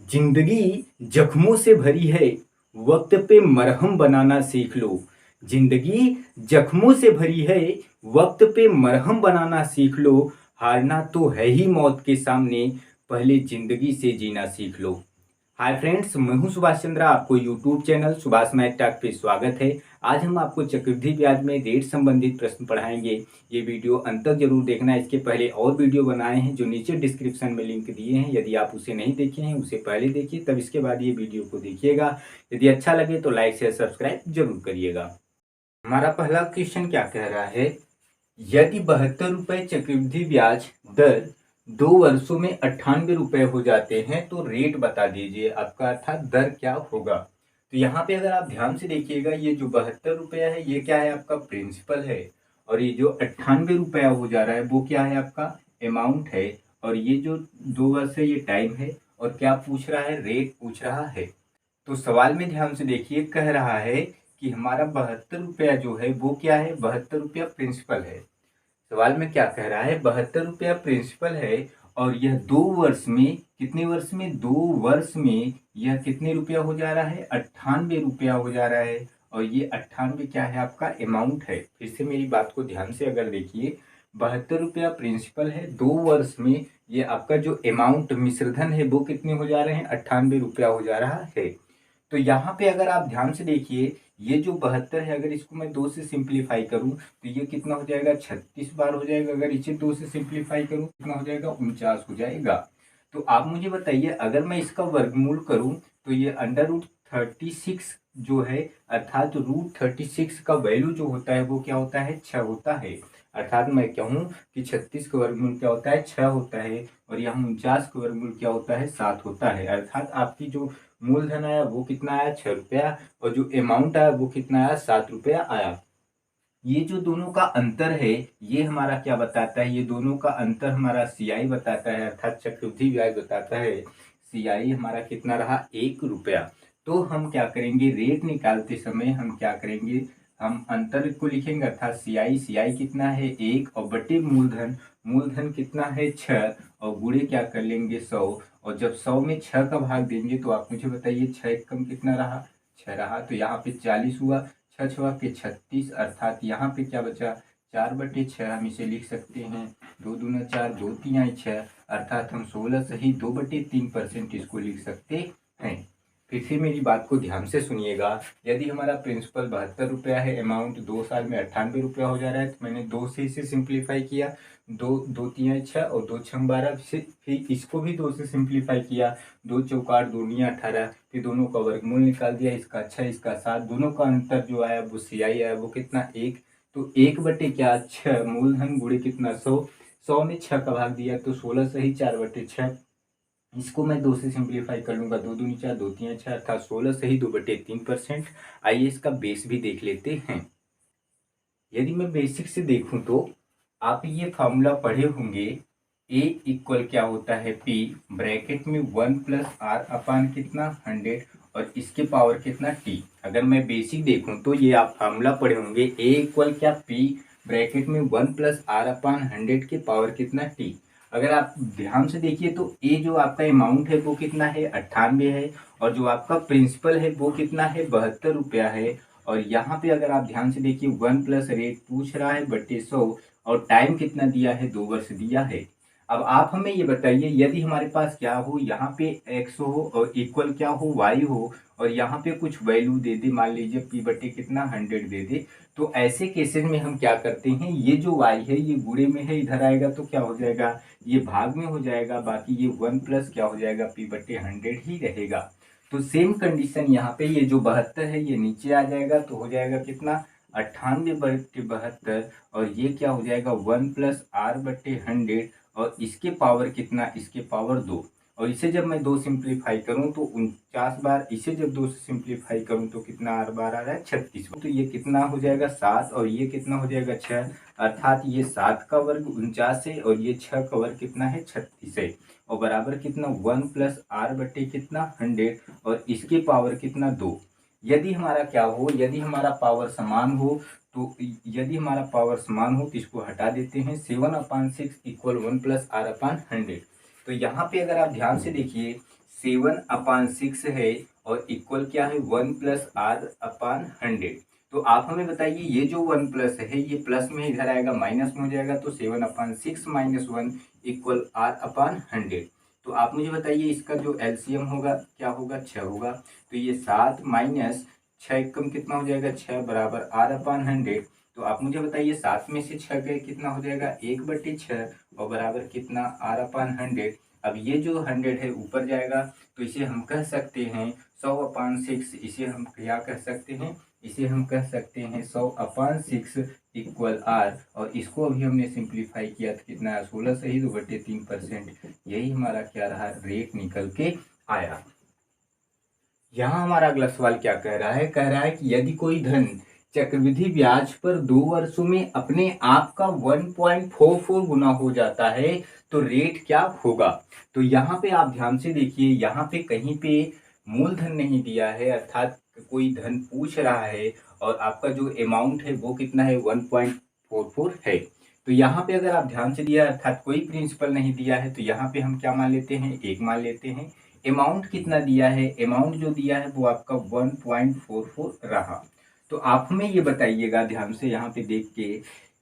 जिंदगी जख्मों से भरी है, वक्त पे मरहम बनाना सीख लो। जिंदगी जख्मों से भरी है, वक्त पे मरहम बनाना सीख लो। हारना तो है ही मौत के सामने, पहले जिंदगी से जीना सीख लो। हाय फ्रेंड्स, मैं हूं सुभाष चंद्रा। आपको YouTube channel Subhash math talk पे स्वागत है। आज हम आपको चक्रवृद्धि ब्याज में रेट संबंधित प्रश्न पढ़ाएंगे। ये वीडियो अंत तक जरूर देखना। इसके पहले और वीडियो बनाए हैं जो नीचे डिस्क्रिप्शन में लिंक दिए हैं। यदि आप उसे नहीं देखे हैं उसे पहले देखिए, तब इसके बाद ये वीडियो को देखिएगा। यदि अच्छा लगे तो लाइक शेयर सब्सक्राइब जरूर करिएगा। हमारा पहला क्वेश्चन क्या कह रहा है, यदि 72 रुपए चक्रवृद्धि ब्याज दर 2 वर्षों में 98 रुपए हो जाते हैं तो रेट बता दीजिए आपका, अर्थात दर क्या होगा। तो यहाँ पे अगर आप ध्यान से देखिएगा, ये जो 72 रुपया है ये क्या है, आपका प्रिंसिपल है। और ये जो 98 रुपया हो जा रहा है वो क्या है, आपका अमाउंट है। और ये जो 2 वर्ष है ये टाइम है। और क्या पूछ रहा है, रेट पूछ रहा है। तो सवाल में ध्यान से देखिए, कह रहा है कि हमारा 72 रुपया जो है वो क्या है, 72 रुपया प्रिंसिपल है। सवाल में क्या कह रहा है, 72 रुपया प्रिंसिपल है। और यह 2 वर्ष में, कितने वर्ष में, 2 वर्ष में यह कितने रुपया हो जा रहा है, 98 रुपया हो जा रहा है। और ये 98 क्या है, आपका अमाउंट है। फिर से मेरी बात को ध्यान से अगर देखिए, 72 रुपया प्रिंसिपल है, 2 वर्ष में ये आपका जो अमाउंट मिश्रधन है वो कितने हो जा रहे हैं, 98 रुपया हो जा रहा है। तो यहाँ पे अगर आप ध्यान से देखिए, ये जो 72 है, अगर इसको मैं 2 से सिंप्लीफाई करूं तो ये कितना हो जाएगा, 36 बार हो जाएगा। अगर इसे 2 से सिंप्लीफाई करूं कितना हो जाएगा, 49 हो जाएगा। तो आप मुझे बताइए, अगर मैं इसका वर्गमूल करूं तो ये √36 जो है, अर्थात √36 का वैल्यू जो होता है वो क्या होता है, 6 होता है। अर्थात मैं कहूँ कि 36 का वर्गमूल क्या होता है, 6 होता है। और यहाँ 49 का वर्गमूल क्या होता है, 7 होता है। अर्थात आपकी जो मूलधन आया वो कितना आया, 6 रुपया। और जो अमाउंट आया वो कितना आया, 7 रुपया आया। ये जो दोनों का अंतर है ये हमारा क्या बताता है, ये दोनों का अंतर हमारा सीआई बताता है, अर्थात चक्रवृद्धि ब्याज बताता है। सीआई हमारा कितना रहा, 1 रुपया। तो हम क्या करेंगे, रेट निकालते समय हम क्या करेंगे, हम अंतर को लिखेंगे, अर्थात सीआई, सीआई कितना है 1, और बटे मूलधन, मूलधन कितना है 6, और गुणे क्या कर लेंगे 100। और जब 100 में 6 का भाग देंगे तो आप मुझे बताइए 6 एकम कितना रहा, 6 रहा। तो यहाँ पे 40 हुआ, 6 छवा के 36, अर्थात यहाँ पे क्या बचा, 4/6 हम इसे लिख सकते हैं। 2 दूना 4, 2 तिहाई 6, अर्थात हम 16 सही 2/3% इसको लिख सकते हैं। फिर से मेरी बात को ध्यान से सुनिएगा, यदि हमारा प्रिंसिपल 72 रुपया है, अमाउंट 2 साल में 98 रुपया हो जा रहा है, तो मैंने 2 से इसे सिंप्लीफाई किया, 2 तिहाई 6 और 2 छम 12 से, फिर इसको भी 2 से सिंप्लीफाई किया, 2 चौक 8, 2 दूनी 18, फिर दोनों का वर्गमूल निकाल दिया, इसका 6 इसका 7, दोनों का अंतर जो आया वो सीआई आया, वो कितना 1। तो 1/6 मूलधन गुणे कितना 100, 100 में 6 का भाग दिया तो 16 सही 4/6। इसको मैं 2 से सिंप्लीफाई कर लूंगा, 2 दूनी 4, 2 तिहाई 6, अर्थात 16 सही 2/3%। आइए इसका बेस भी देख लेते हैं। यदि मैं बेसिक से देखूं तो आप ये फॉर्मूला पढ़े होंगे, ए इक्वल क्या होता है, पी ब्रैकेट में 1 प्लस आर अपान कितना 100 और इसके पावर कितना टी। अगर मैं बेसिक देखूं तो ये आप फार्मूला पढ़े होंगे, ए इक्वल क्या, पी ब्रैकेट में 1 प्लस आर अपान 100 के पावर कितना टी। अगर आप ध्यान से देखिए तो ए जो आपका अमाउंट है वो कितना है, 98 है। और जो आपका प्रिंसिपल है वो कितना है, 72 रुपया है। और यहाँ पे अगर आप ध्यान से देखिए 1 प्लस रेट पूछ रहा है बटे 100, और टाइम कितना दिया है, 2 वर्ष दिया है। अब आप हमें ये बताइए, यदि हमारे पास क्या हो, यहाँ पे x हो और इक्वल क्या हो, y हो, और यहाँ पे कुछ वैल्यू दे दे, मान लीजिए p बटे कितना 100 दे दे, तो ऐसे केसेस में हम क्या करते हैं, ये जो y है ये गुणे में है, इधर आएगा तो क्या हो जाएगा, ये भाग में हो जाएगा, बाकी ये 1 प्लस क्या हो जाएगा, p बटे 100 ही रहेगा। तो सेम कंडीशन यहाँ पे, ये जो 72 है ये नीचे आ जाएगा तो हो जाएगा कितना, 98/72। और ये क्या हो जाएगा, 1 प्लस r/100, और इसके पावर कितना, इसके पावर 2। और इसे जब मैं 2 सिंप्लीफाई करूं तो 49 बार, इसे जब 2 से सिंप्लीफाई करूं तो कितना r बार आ रहा है, 36। तो ये कितना हो जाएगा 7, और ये कितना हो जाएगा 6, अर्थात ये 7 का वर्ग 49 है और ये 6 का वर्ग कितना है, 36 है। और बराबर कितना, 1 प्लस r बटे कितना 100, और इसके पावर कितना 2। यदि हमारा क्या हो, यदि हमारा पावर समान हो, तो यदि हमारा पावर समान हो तो इसको हटा देते हैं, 7/6 इक्वल 1 प्लस r/100। तो यहाँ पे अगर आप ध्यान से देखिए, 7/6 है और इक्वल क्या है 1+r/100। तो आप हमें बताइए ये जो 1 प्लस है ये प्लस में इधर आएगा माइनस में हो जाएगा, तो 7/6 - 1 इक्वल r/100। तो आप मुझे बताइए इसका जो एलसीएम होगा क्या होगा, 6 होगा। तो ये 7 माइनस 6 एकम कितना हो जाएगा, 6 बराबर r/100। तो आप मुझे बताइए 7 में से 6 गए कितना हो जाएगा, 1/6 और बराबर कितना r/100। अब ये जो 100 है ऊपर जाएगा तो इसे हम कह सकते हैं 100/6। इसे हम क्या कह सकते हैं, इसे हम कह सकते हैं 100/6 इक्वल r। और इसको अभी हमने सिंप्लीफाई किया था कितना है, 16 सही 2/3%। यही हमारा क्या रहा, रेट निकल के आया। यहाँ हमारा अगला सवाल क्या कह रहा है, कह रहा है कि यदि कोई धन चक्रवृद्धि ब्याज पर 2 वर्षों में अपने आप का 1.44 गुना हो जाता है तो रेट क्या होगा। तो यहाँ पे आप ध्यान से देखिए, यहाँ पे कहीं पे मूलधन नहीं दिया है, अर्थात कोई धन पूछ रहा है और आपका जो अमाउंट है वो कितना है 1.44 है। तो यहाँ पे अगर आप ध्यान से दिया अर्थात कोई प्रिंसिपल नहीं दिया है तो यहाँ पे हम क्या मान लेते हैं, 1 मान लेते हैं। अमाउंट कितना दिया है, अमाउंट जो दिया है वो आपका 1.44 रहा। तो आप हमें ये बताइएगा ध्यान से यहाँ पे देख के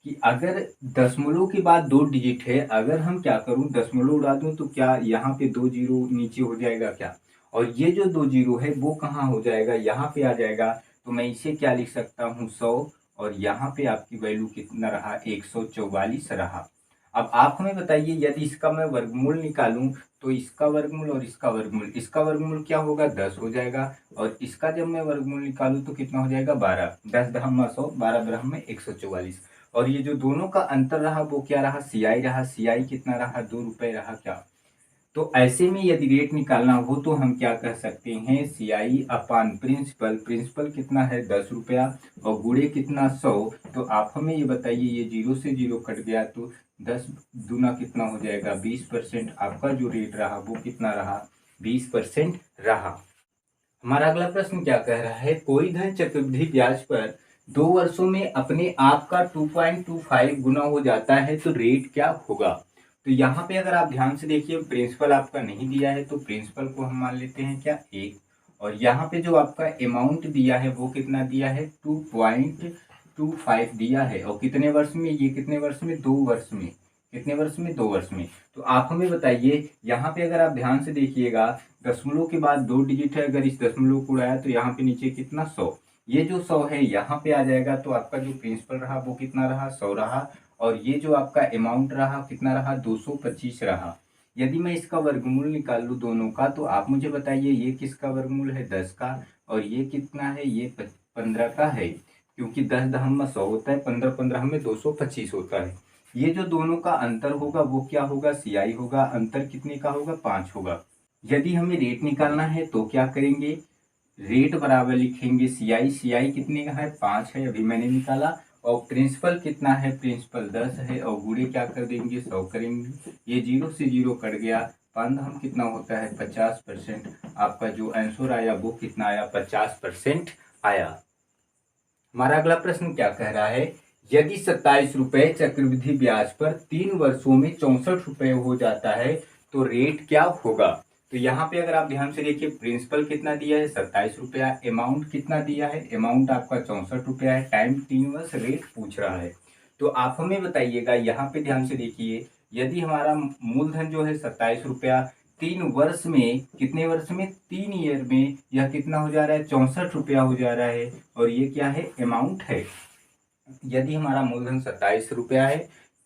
कि अगर दशमलव के बाद 2 डिजिट है, अगर हम क्या करूँ दशमलव उड़ा दूं तो क्या यहाँ पे 2 जीरो नीचे हो जाएगा क्या, और ये जो 2 जीरो है वो कहाँ हो जाएगा, यहाँ पे आ जाएगा। तो मैं इसे क्या लिख सकता हूँ 100 और यहाँ पे आपकी वैल्यू कितना रहा 144 रहा। अब आप हमें बताइए यदि इसका मैं वर्गमूल निकालूं तो इसका वर्गमूल और इसका वर्गमूल, इसका वर्गमूल क्या होगा 10 हो जाएगा और इसका जब मैं वर्गमूल निकालूं तो कितना हो जाएगा 12। 10 दहम 100, 12 दहम में 144। और ये जो दोनों का अंतर रहा वो क्या रहा, सीआई रहा। सीआई कितना रहा, 2 रुपए रहा क्या। तो ऐसे में यदि रेट निकालना हो तो हम क्या कह सकते हैं, सीआई अपान प्रिंसिपल, प्रिंसिपल कितना है 10 रुपया और गुणे कितना 100। तो आप हमें ये बताइए ये 0 से 0 कट गया तो 10 दूना कितना हो जाएगा 20%। आपका जो रेट रहा वो कितना रहा 20% रहा। हमारा अगला प्रश्न क्या कह रहा है, कोई धन चक्रवृद्धि ब्याज पर 2 वर्षों में अपने आप का 2.25 गुना हो जाता है तो रेट क्या होगा। तो यहाँ पे अगर आप ध्यान से देखिए प्रिंसिपल आपका नहीं दिया है तो प्रिंसिपल को हम मान लेते हैं क्या 1, और यहाँ पे जो आपका अमाउंट दिया है वो कितना दिया है 2.25 दिया है। और कितने वर्ष में, ये कितने वर्ष में 2 वर्ष में, कितने वर्ष में 2 वर्ष में। तो आप हमें बताइए यहाँ पे अगर आप ध्यान से देखिएगा दशमलव के बाद 2 डिजिट है, अगर इस दशमलव को उड़ाया तो यहाँ पे नीचे कितना 100, ये जो 100 है यहाँ पे आ जाएगा। तो आपका जो प्रिंसिपल रहा वो कितना रहा 100 रहा और ये जो आपका अमाउंट रहा कितना रहा 225 रहा। यदि मैं इसका वर्गमूल निकाल लूँ दोनों का तो आप मुझे बताइए ये किसका वर्गमूल है 10 का और ये कितना है ये 15 का है, क्योंकि 10 दहम में 100 होता है, 15 15 में 225 होता है। ये जो दोनों का अंतर होगा वो क्या होगा, सीआई होगा। अंतर कितने का होगा 5 होगा। यदि हमें रेट निकालना है तो क्या करेंगे, रेट बराबर लिखेंगे सीआई, सीआई कितने का है 5 है अभी मैंने निकाला, और प्रिंसिपल कितना है, प्रिंसिपल 10 है और गुणे क्या कर देंगे 100 करेंगे। ये 0 से 0 कट गया, 5 हम कितना होता है 50%। आपका जो आंसर आया वो कितना आया 50% आया। हमारा अगला प्रश्न क्या कह रहा है, यदि 27 रुपए चक्रवृद्धि ब्याज पर 3 वर्षों में 64 रुपए हो जाता है तो रेट क्या होगा। तो यहाँ पे अगर आप ध्यान से देखिए प्रिंसिपल कितना दिया है 27 रुपया, अमाउंट कितना दिया है, अमाउंट आपका 64 रुपया है, टाइम 3 वर्ष रेट पूछ रहा है। तो आप हमें बताइएगा यहाँ पे ध्यान से देखिए यदि हमारा मूलधन जो है 27 रुपया 3 वर्ष में, कितने वर्ष में 3 ईयर में, यह कितना हो जा रहा है 64 रुपया हो जा रहा है और ये क्या है अमाउंट है। यदि हमारा मूलधन 27 रुपया है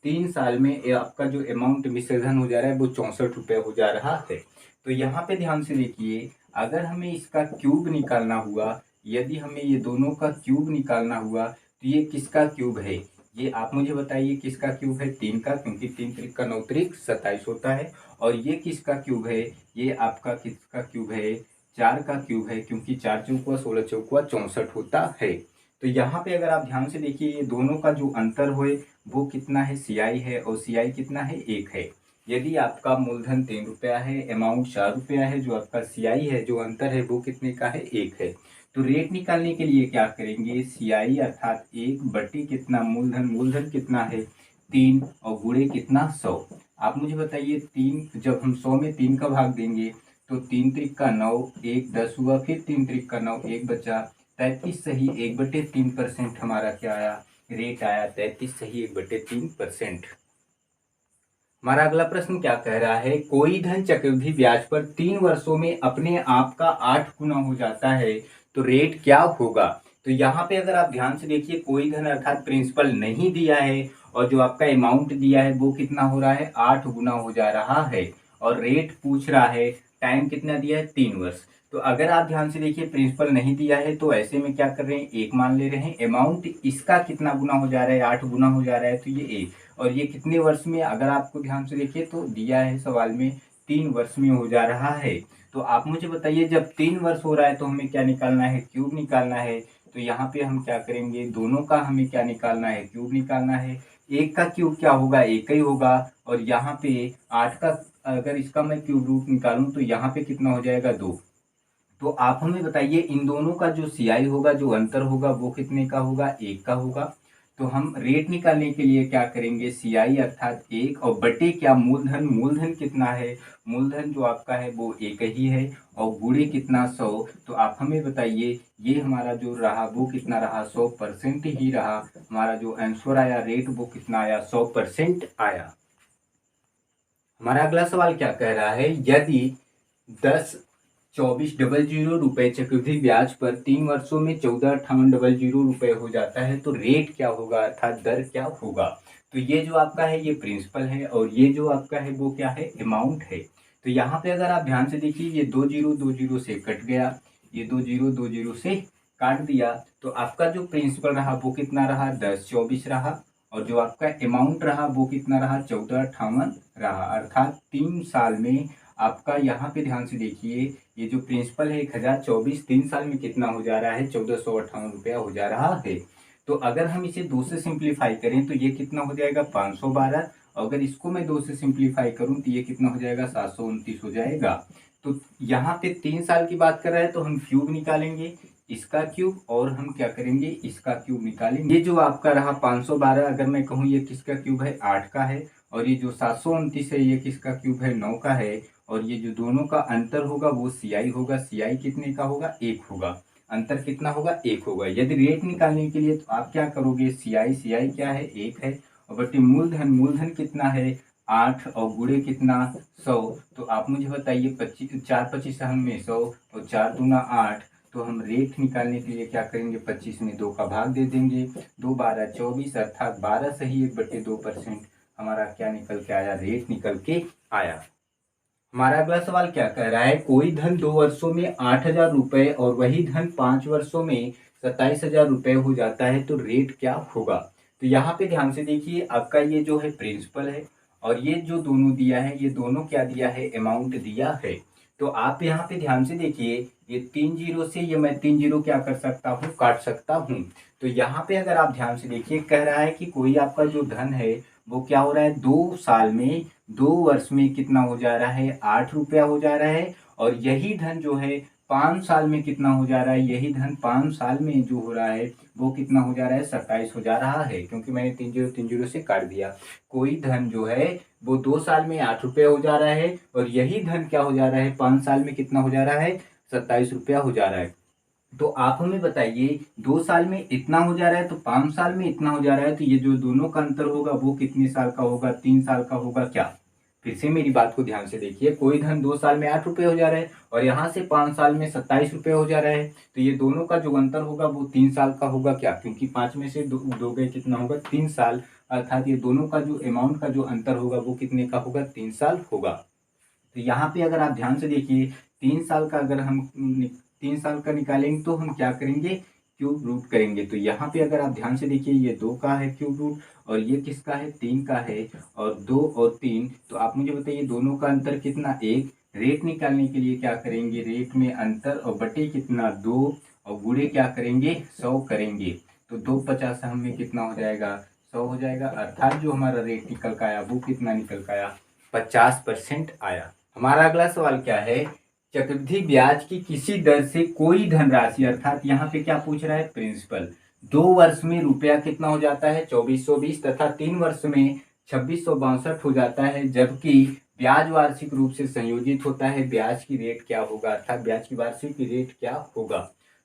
3 साल में आपका जो अमाउंट विसर्जन हो जा रहा है वो 64 रुपया हो जा रहा है। तो यहाँ पे ध्यान से देखिए अगर हमें इसका क्यूब निकालना हुआ, यदि हमें ये दोनों का क्यूब निकालना हुआ तो ये किसका क्यूब है, ये आप मुझे बताइए किसका क्यूब है 3 का, क्योंकि 3 त्रिक का 9 त्रिक 27 होता है। और ये किसका क्यूब है, ये आपका किसका क्यूब है 4 का क्यूब है, क्योंकि 4 चौकुआ 16 चौकुआ 64 होता है। तो यहाँ पे अगर आप ध्यान से देखिए ये दोनों का जो अंतर होए वो कितना है सीआई है और सीआई कितना है 1 है। यदि आपका मूलधन 3 रुपया है, अमाउंट 4 रुपया है, जो आपका सीआई है जो अंतर है वो कितने का है 1 है। तो रेट निकालने के लिए क्या करेंगे, सीआई अर्थात 1 बटी कितना मूलधन, मूलधन कितना है 3 और गुणे कितना 100। आप मुझे बताइए 3 जब हम 100 में 3 का भाग देंगे तो 3×3 9, 1 10 हुआ, फिर 3×3 9, 1 बचा, 33 सही 1/3% हमारा क्या आया, रेट आया 33 सही 1/3%। हमारा अगला प्रश्न क्या कह रहा है, कोई धन चक्रवृद्धि ब्याज पर 3 वर्षों में अपने आप का 8 गुना हो जाता है तो रेट क्या होगा। तो यहाँ पे अगर आप ध्यान से देखिए, कोई धन अर्थात प्रिंसिपल नहीं दिया है और जो आपका अमाउंट दिया है वो कितना हो रहा है, 8 गुना हो जा रहा है, और रेट पूछ रहा है, टाइम कितना दिया है, 3 वर्ष। तो अगर आप ध्यान से देखिए, प्रिंसिपल नहीं दिया है तो ऐसे में क्या कर रहे हैं, 1 मान ले रहे हैं। अमाउंट इसका कितना गुना हो जा रहा है, 8 गुना हो जा रहा है, तो ये 1। और ये कितने वर्ष में, अगर आपको ध्यान से देखिए तो दिया है सवाल में 3 वर्ष में हो जा रहा है। तो आप मुझे बताइए, जब 3 वर्ष हो रहा है तो हमें क्या निकालना है, क्यूब निकालना है। तो यहाँ पे हम क्या करेंगे, दोनों का हमें क्या निकालना है, क्यूब निकालना है। एक का क्यूब क्या होगा, एक ही होगा, और यहाँ पे 8 का अगर इसका मैं क्यूब रूट निकालूं तो यहाँ पे कितना हो जाएगा, 2। तो आप हमें बताइए, इन दोनों का जो सीआई होगा, जो अंतर होगा, वो कितने का होगा, 1 का होगा। तो हम रेट निकालने के लिए क्या करेंगे, सीआई अर्थात 1 और बटे क्या, मूलधन। मूलधन कितना है, मूलधन जो आपका है वो 1 ही है, और गुणे कितना, 100। तो आप हमें बताइए, ये हमारा जो रहा वो कितना रहा, 100% ही रहा। हमारा जो आंसर आया रेट वो कितना आया, 100% आया। हमारा अगला सवाल क्या कह रहा है, यदि 10,24,00 रुपए चक्रवृद्धि ब्याज पर 3 वर्षों में 14,58,00 रुपए हो जाता है तो रेट क्या होगा, अर्थात दर क्या होगा। तो ये जो आपका है ये प्रिंसिपल है, और ये जो आपका है वो क्या है, अमाउंट है। तो यहाँ पे अगर आप ध्यान से देखिए, ये 2 जीरो 2 जीरो से कट गया, ये 2 जीरो 2 जीरो से काट दिया, तो आपका जो प्रिंसिपल रहा वो कितना रहा, 10,24 रहा, और जो आपका अमाउंट रहा वो कितना रहा, 14,58 रहा। अर्थात 3 साल में आपका, यहाँ पे ध्यान से देखिए, ये जो प्रिंसिपल है 1024, 3 साल में कितना हो जा रहा है, 1458 रुपया हो जा रहा है। तो अगर हम इसे 2 से सिंप्लीफाई करें तो ये कितना हो जाएगा, 512। अगर इसको मैं 2 से सिंप्लीफाई करूं तो ये कितना हो जाएगा, 729 हो जाएगा। तो यहाँ पे 3 साल की बात कर रहा है तो हम क्यूब निकालेंगे, इसका क्यूब, और हम क्या करेंगे, इसका क्यूब निकालेंगे। ये जो आपका रहा 512, अगर मैं कहूँ ये किसका क्यूब है, 8 का है, और ये जो 729 है ये किसका क्यूब है, 9 का है, और ये जो दोनों का अंतर होगा वो सीआई होगा। सीआई कितने का होगा, 1 होगा। अंतर कितना होगा, 1 होगा। यदि रेट निकालने के लिए तो आप क्या करोगे, सीआई, सीआई क्या है, 1 है, और बटे मूलधन, मूलधन कितना है, 8, और गुणे कितना, 100। तो आप मुझे बताइए, 25, 4 25 हमें 100, और 4 दूना 8। तो हम रेट निकालने के लिए क्या करेंगे, 25 में 2 का भाग दे देंगे, 2 12 24, अर्थात 12 सही 1/2%। हमारा क्या निकल के आया, रेट निकल के आया। हमारा अगला सवाल क्या कह रहा है, कोई धन 2 वर्षों में 8,000 रुपए और वही धन 5 वर्षों में 27,000 रुपए हो जाता है तो रेट क्या होगा। तो यहाँ पे ध्यान से देखिए, आपका ये जो है प्रिंसिपल है, और ये जो दोनों दिया है, ये दोनों क्या दिया है, अमाउंट दिया है। तो आप यहाँ पे ध्यान से देखिए, ये 3 जीरो से ये मैं 3 जीरो क्या कर सकता हूँ, काट सकता हूँ। तो यहाँ पे अगर आप ध्यान से देखिए, कह रहा है कि कोई आपका जो धन है वो क्या हो रहा है, 2 साल में, 2 वर्ष में कितना हो जा रहा है, 8 रुपया हो जा रहा है। और यही धन जो है 5 साल में कितना हो जा रहा है, यही धन 5 साल में जो हो रहा है वो कितना हो जा रहा है, 27 हो जा रहा है, क्योंकि मैंने 3 जीरो से काट दिया। कोई धन जो है वो 2 साल में 8 रुपया हो जा रहा है, और यही धन क्या हो जा रहा है, 5 साल में कितना हो जा रहा है, 27 रुपया हो जा रहा है। तो आप हमें बताइए, 2 साल में इतना हो जा रहा है तो 5 साल में इतना हो जा रहा है, तो ये जो दोनों का अंतर होगा वो कितने साल का होगा, 3 साल का होगा क्या। फिर से मेरी बात को ध्यान से देखिए, कोई धन 2 साल में 8 रुपये हो जा रहा है, और यहाँ से 5 साल में 27 रुपये हो जा रहा है, तो ये दोनों का जो अंतर होगा वो 3 साल का होगा क्या, क्योंकि 5 में से दो गए कितना होगा, 3 साल। अर्थात ये दोनों का जो अमाउंट का जो अंतर होगा वो कितने का होगा, 3 साल होगा। तो यहाँ पे अगर आप ध्यान से देखिए, 3 साल का अगर हम 3 साल का निकालेंगे तो हम क्या करेंगे, क्यूब रूट करेंगे। तो यहाँ पे अगर आप ध्यान से देखिए, ये 2 का है क्यूब रूट, और ये किसका है, 3 का है, और 2 और 3। तो आप मुझे बताइए, दोनों का अंतर कितना, 1। रेट निकालने के लिए क्या करेंगे, रेट में अंतर और बटे कितना, 2, और गुणे क्या करेंगे, 100 करेंगे। तो 2 50 हमें कितना हो जाएगा, 100 हो जाएगा। अर्थात जो हमारा रेट निकल का आया वो कितना निकल का आया, 50% आया। हमारा अगला सवाल क्या है, चक्रवृद्धि ब्याज की किसी दर से कोई धनराशि, अर्थात यहाँ पे क्या पूछ रहा है, प्रिंसिपल, 2 वर्ष में रुपया कितना हो जाता है, 2420, तथा 3 वर्ष में 2662 हो जाता है, जबकि ब्याज वार्षिक रूप से संयोजित होता है, ब्याज की रेट क्या होगा, अर्थात ब्याज की वार्षिक रेट क्या होगा।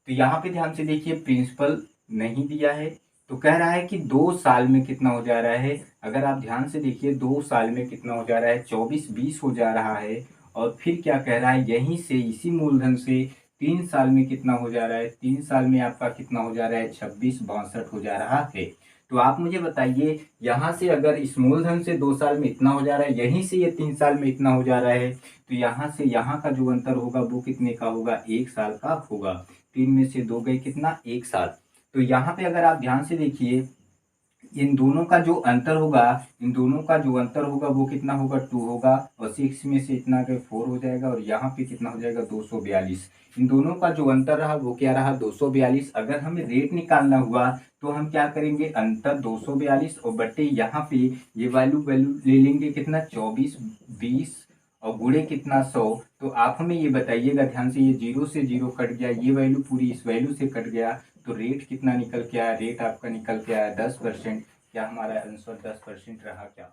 तो यहाँ पे ध्यान से देखिए, प्रिंसिपल नहीं दिया है, तो कह रहा है कि 2 साल में कितना हो जा रहा है। अगर आप ध्यान से देखिए 2 साल में कितना हो जा रहा है, 24-20 हो जा रहा है। और फिर क्या कह रहा है, यहीं से इसी मूलधन से 3 साल में कितना हो जा रहा है, 3 साल में आपका कितना हो जा रहा है, 26-62 हो जा रहा है। तो आप मुझे बताइए, यहाँ से अगर इस मूलधन से 2 साल में इतना हो जा रहा है, यहीं से ये 3 साल में इतना हो जा रहा है, तो यहाँ से यहाँ का जो अंतर होगा वो कितने का होगा, 1 साल का होगा। 3 में से 2 गए कितना, 1 साल। तो यहाँ पे अगर आप ध्यान से देखिए, इन दोनों का जो अंतर होगा, इन दोनों का जो अंतर होगा वो कितना होगा, 2 होगा। और 6 में से इतना गए 4 हो जाएगा, और यहाँ पे कितना हो जाएगा, 242। इन दोनों का जो अंतर रहा वो क्या रहा, 242। अगर हमें रेट निकालना हुआ तो हम क्या करेंगे, अंतर 242 और बटे यहाँ पे ये वैल्यू वैल्यू ले लेंगे कितना, 24-20 और गुणे कितना, 100। तो आप हमें ये बताइएगा ध्यान से, ये 0 से 0 कट गया, ये वैल्यू पूरी इस वैल्यू से कट गया, तो रेट कितना निकल के आया, रेट आपका निकल के आया 10%। क्या हमारा आंसर 10% रहा क्या?